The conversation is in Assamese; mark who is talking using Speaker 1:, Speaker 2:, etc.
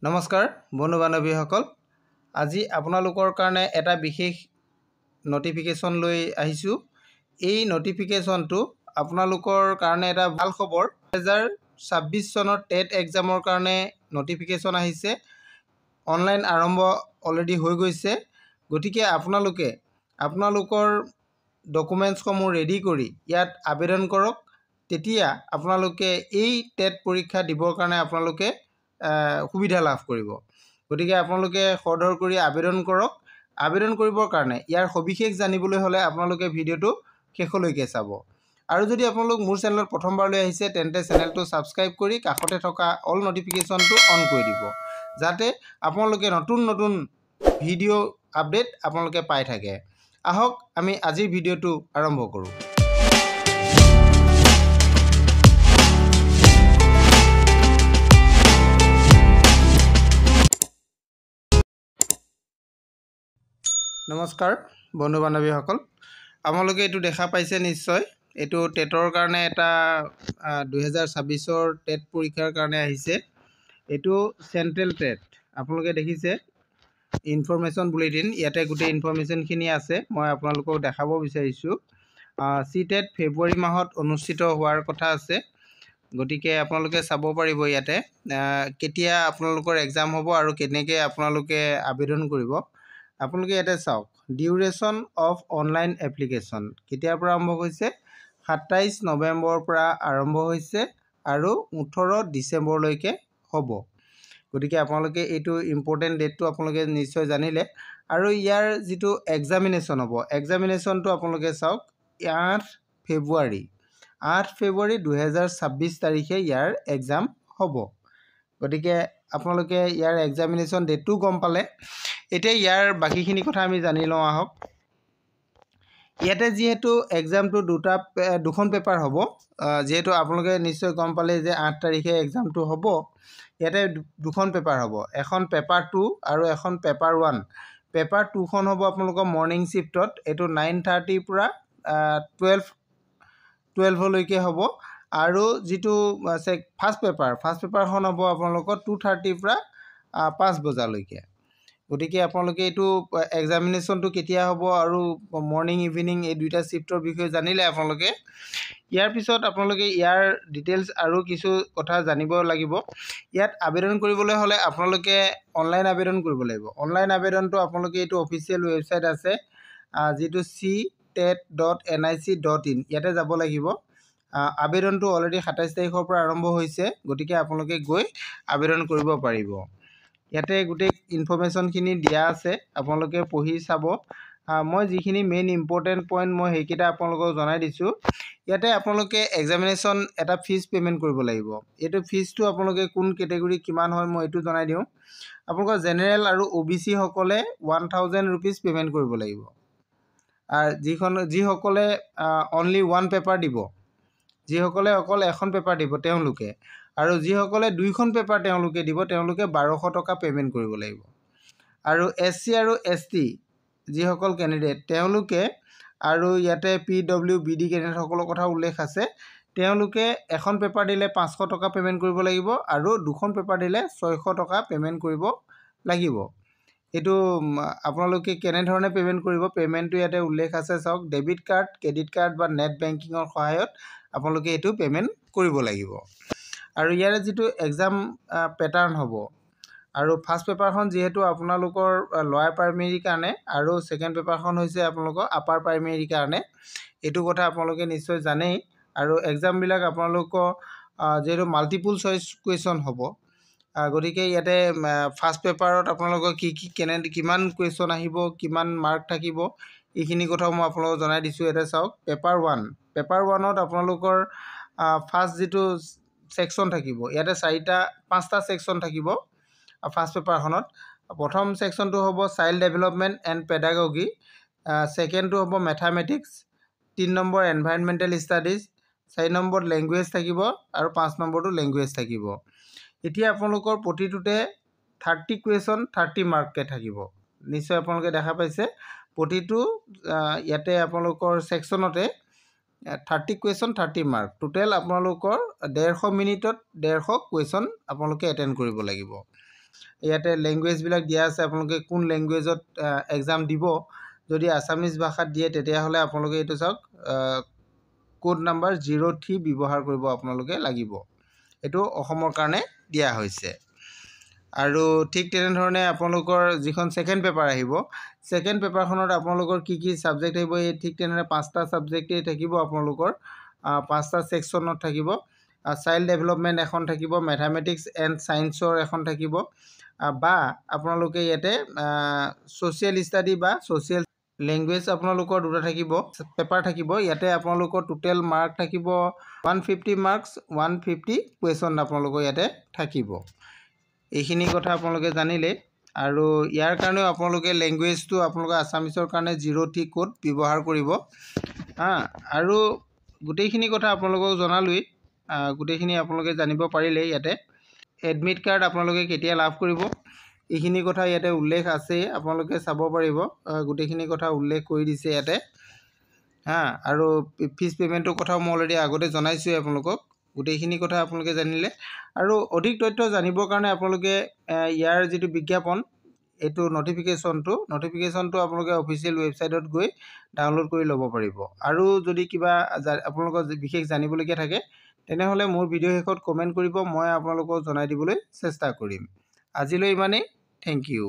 Speaker 1: নমস্কাৰ বন্ধু বান্ধৱীসকল আজি আপোনালোকৰ কাৰণে এটা বিশেষ নটিফিকেশ্যন লৈ আহিছোঁ। এই নটিফিকেশ্যনটো আপোনালোকৰ কাৰণে এটা ভাল খবৰ। 2026 চনৰ টেট এক্সামৰ কাৰণে নটিফিকেশ্যন আহিছে। অনলাইন আৰম্ভ অলৰেডি হৈ গৈছে। গতিকে আপোনালোকৰ ডকুমেণ্টছসমূহ ৰেডি কৰি ইয়াত আবেদন কৰক। তেতিয়া আপোনালোকে এই টেট পৰীক্ষা দিবৰ কাৰণে আপোনালোকে সুবিধা লাভ কৰিব। গতিকে আপোনালোকে খৰধৰ কৰি আবেদন কৰক। আবেদন কৰিবৰ কাৰণে ইয়াৰ সবিশেষ জানিবলৈ হ'লে আপোনালোকে ভিডিঅ'টো শেষলৈকে চাব। আৰু যদি আপোনালোক মোৰ চেনেলত প্ৰথমবাৰলৈ আহিছে তেন্তে চেনেলটো ছাবস্ক্ৰাইব কৰি কাষতে থকা অল নটিফিকেশ্যনটো অন কৰি দিব, যাতে আপোনালোকে নতুন ভিডিঅ' আপডেট আপোনালোকে পাই থাকে। আহক আমি আজিৰ ভিডিঅ'টো আৰম্ভ কৰোঁ। নমস্কাৰ বন্ধু বান্ধৱীসকল, আপোনালোকে এইটো দেখা পাইছে নিশ্চয়। এইটো টেটৰ কাৰণে এটা 2026 টেট পৰীক্ষাৰ কাৰণে আহিছে। এইটো চেণ্ট্ৰেল টেট। আপোনালোকে দেখিছে ইনফৰমেশ্যন বুলেটিন, ইয়াতে গোটেই ইনফৰমেশ্যনখিনি আছে। মই আপোনালোকক দেখাব বিচাৰিছোঁ। চি টেট ফেব্ৰুৱাৰী মাহত অনুষ্ঠিত হোৱাৰ কথা আছে। গতিকে আপোনালোকে চাব পাৰিব ইয়াতে কেতিয়া আপোনালোকৰ এক্সাম হ'ব আৰু কেনেকৈ আপোনালোকে আবেদন কৰিব। আপোনালোকে ইয়াতে চাওক, ডিউৰেশ্যন অফ অনলাইন এপ্লিকেশ্যন কেতিয়াৰ পৰা আৰম্ভ হৈছে? 27 নৱেম্বৰৰ পৰা আৰম্ভ হৈছে আৰু 18 ডিচেম্বৰলৈকে হ'ব। গতিকে আপোনালোকে এইটো ইম্পৰ্টেণ্ট ডেটটো আপোনালোকে নিশ্চয় জানিলে। আৰু ইয়াৰ যিটো এক্সামিনেশ্যন হ'ব, এক্সামিনেশ্যনটো আপোনালোকে চাওক, 8 ফেব্ৰুৱাৰী 2026 তাৰিখে ইয়াৰ এক্সাম হ'ব। গতিকে আপোনালোকে ইয়াৰ এক্সামিনেশ্যন ডেটটো গম পালে। এতিয়া ইয়াৰ বাকীখিনি কথা আমি জানি লওঁ আহক। ইয়াতে যিহেতু এক্সামটো দুখন পেপাৰ হ'ব, যিহেতু আপোনালোকে নিশ্চয় গম পালে যে 8 তাৰিখে এক্সামটো হ'ব। ইয়াতে দুখন পেপাৰ হ'ব, এখন পেপাৰ 2 আৰু এখন পেপাৰ 1। পেপাৰ 2খন হ'ব আপোনালোকৰ মৰ্ণিং শ্বিফ্টত। এইটো 9:30 পৰা 12লৈকে হ'ব। আৰু যিটো ফাৰ্ষ্ট পেপাৰখন হ'ব আপোনালোকৰ 2:30 পৰা 5 বজালৈকে। গতিকে আপোনালোকে এইটো এক্সামিনেশ্যনটো কেতিয়া হ'ব আৰু মৰ্ণিং ইভিনিং এই দুইটা শ্বিফ্টৰ বিষয়ে জানিলে আপোনালোকে। ইয়াৰ পিছত আপোনালোকে ইয়াৰ ডিটেইলছ আৰু কিছু কথা জানিব লাগিব। ইয়াত আবেদন কৰিবলৈ হ'লে আপোনালোকে অনলাইন আবেদন কৰিব লাগিব। অনলাইন আবেদনটো আপোনালোকে এইটো অফিচিয়েল ৱেবছাইট আছে, যিটো ctet.nic.in, ইয়াতে যাব লাগিব। আবেদনটো অলৰেডি 27 তাৰিখৰ পৰা আৰম্ভ হৈছে। গতিকে আপোনালোকে গৈ আবেদন কৰিব পাৰিব। ইয়াতে গোটেই ইনফৰমেশ্যনখিনি দিয়া আছে, আপোনালোকে পঢ়ি চাব। মই যিখিনি মেইন ইম্পৰ্টেণ্ট পইণ্ট মই সেইকেইটা আপোনালোকক জনাই দিছোঁ। ইয়াতে আপোনালোকে এক্সামিনেশ্যন এটা ফিজ পে'মেণ্ট কৰিব লাগিব। এইটো ফিজটো আপোনালোকে কোন কেটেগৰী কিমান হয় মই এইটো জনাই দিওঁ। আপোনালোকৰ জেনেৰেল আৰু OBC সকলে 1000 ৰুপিজ পে'মেণ্ট কৰিব লাগিব। আৰু যিসকলে অনলি 1 পেপাৰ দিব, যিসকলে অকল এখন পেপাৰ দিব তেওঁলোকে, আৰু যিসকলে 2খন পেপাৰ তেওঁলোকে দিব, তেওঁলোকে 1200 টকা পে'মেণ্ট কৰিব লাগিব। আৰু SC আৰু ST যিসকল কেণ্ডিডেট তেওঁলোকে, আৰু ইয়াতে PWBD কেণ্ডিডেটসকলৰ কথা উল্লেখ আছে, তেওঁলোকে এখন পেপাৰ দিলে 500 টকা পে'মেণ্ট কৰিব লাগিব আৰু 2খন পেপাৰ দিলে 600 টকা পে'মেণ্ট কৰিব লাগিব। এইটো আপোনালোকে কেনেধৰণে পে'মেণ্ট কৰিব, পে'মেণ্টটো ইয়াতে উল্লেখ আছে চাওক। ডেবিট কাৰ্ড, ক্ৰেডিট কাৰ্ড বা নেট বেংকিঙৰ সহায়ত আপোনালোকে এইটো পে'মেণ্ট কৰিব লাগিব। আৰু ইয়াৰে যিটো এক্সাম পেটাৰ্ণ হ'ব, আৰু ফাৰ্ষ্ট পেপাৰখন যিহেতু আপোনালোকৰ লৱাৰ প্ৰাইমেৰীৰ কাৰণে আৰু ছেকেণ্ড পেপাৰখন হৈছে আপোনালোকৰ আপাৰ প্ৰাইমেৰীৰ কাৰণে, এইটো কথা আপোনালোকে নিশ্চয় জানেই। আৰু এক্সামবিলাক আপোনালোকৰ যিহেতু মাল্টিপুল চইচ কুৱেশ্যন হ'ব, গতিকে ইয়াতে ফাৰ্ষ্ট পেপাৰত আপোনালোকৰ কিমান কুৱেশ্যন আহিব, কিমান মাৰ্ক থাকিব, এইখিনি কথাও মই আপোনালোকক জনাই দিছোঁ। ইয়াতে চাওক, পেপাৰ 1ত আপোনালোকৰ ফাৰ্ষ্ট যিটো ছেকশ্যন থাকিব, ইয়াতে 5টা ছেকশ্যন থাকিব। ফাৰ্ষ্ট পেপাৰখনত প্ৰথম ছেকশ্যনটো হ'ব চাইল্ড ডেভেলপমেণ্ট এণ্ড পেডাগগী, ছেকেণ্ডটো হ'ব মেথামেটিক্স, 3 নম্বৰ এনভাইৰনমেণ্টেল ষ্টাডিজ, 4 নম্বৰত লেংগুৱেজ থাকিব আৰু 5 নম্বৰটো লেংগুৱেজ থাকিব। এতিয়া আপোনালোকৰ প্ৰতিটোতে 30 কুৱেশ্যন 30 মাৰ্ককৈ থাকিব। নিশ্চয় আপোনালোকে দেখা পাইছে প্ৰতিটো ইয়াতে আপোনালোকৰ ছেকশ্যনতে 30 কুৱেশ্যন 30 মাৰ্ক। টোটেল আপোনালোকৰ 150 মিনিটত 150 কুৱেশ্যন আপোনালোকে এটেণ্ড কৰিব লাগিব। ইয়াতে ল্যাঙ্গুৱেজবিলাক দিয়া আছে আপোনালোকে কোন ল্যাঙ্গুৱেজত এক্সাম দিব যদি আসামিজ ভাষাত দিয়ে তেতিয়াহ'লে আপোনালোকে এইটো চাওক কোড নাম্বাৰ 03 ব্যৱহাৰ কৰিব আপোনালোকে লাগিব এটো অসমৰ কাৰণে দিয়া হৈছে আৰু ঠিক তেনেধৰণে আপোনালোকৰ যিখন সেকেন্ড পেপাৰ আহিব সেকেন্ড পেপাৰখনত আপোনালোকৰ কি সাবজেক্ট আহিব এই ঠিক তেনেধৰণে পাঁচটা সাবজেক্টে থাকিব আপোনালোকৰ পাঁচটা সেকশনত থাকিব চাইল্ড ডেভেলপমেন্ট এখন থাকিব ম্যাথমেটিক্স এন্ড সায়েন্সৰ এখন থাকিব বা আপোনালোকে ইয়াতে সোশ্যাল স্টাডি বা সোশ্যাল ল্যাঙ্গুৱেজ আপোনালোকৰ দুটা থাকিব পেপাৰ থাকিব ইয়াতে আপোনালোকৰ টোটাল মাৰ্ক থাকিব 150 মাৰ্কস 150 কোৱেশ্চন আপোনালোকৰ ইয়াতে থাকিব এইখিনি কথা আপোনালোকে জানিলে আৰু ইয়াৰ কাৰণে আপোনালোকে ল্যাঙ্গুৱেজটো আপোনালোকৰ আসামিছৰ কাৰণে 03 কোড ব্যৱহাৰ কৰিব আৰু গোটেইখিনি কথা আপোনালোকক জনালৈ গোটেইখিনি আপোনালোকে জানিব পাৰিলে ইয়াতে এডমিট কাৰ্ড আপোনালোকে কেতিয়া লাভ কৰিব এইখিনি কথা ইয়াতে উল্লেখ আছে আপোনালোকে চাব পাৰিব গোটেইখিনি কথা উল্লেখ কৰি দিছে ইয়াতে আৰু ফিজ পেমেন্টৰ কথা মই অলৰেডি আগতে জনাইছো আপোনালোকক গোটেইখিনি কথা আপোনালোকে জানিলে আৰু অধিক তথ্য জানিবৰ কাৰণে আপোনালোকে ইয়াৰ যেটো বিজ্ঞাপন এটো নোটিফিকেশনটো আপোনালোকে অফিচিয়েল ওয়েবসাইটত গৈ ডাউনলোড কৰি ল'ব পাৰিব আৰু যদি কিবা আপোনালোকৰ বিশেষ জানিবলগীয়া থাকে তেনেহলে মোৰ ভিডিও শেষত কমেন্ট কৰিব মই আপোনালোকক জনাই দিবলৈ চেষ্টা কৰিম আজিলৈ ইমানেই থ্যাংক ইউ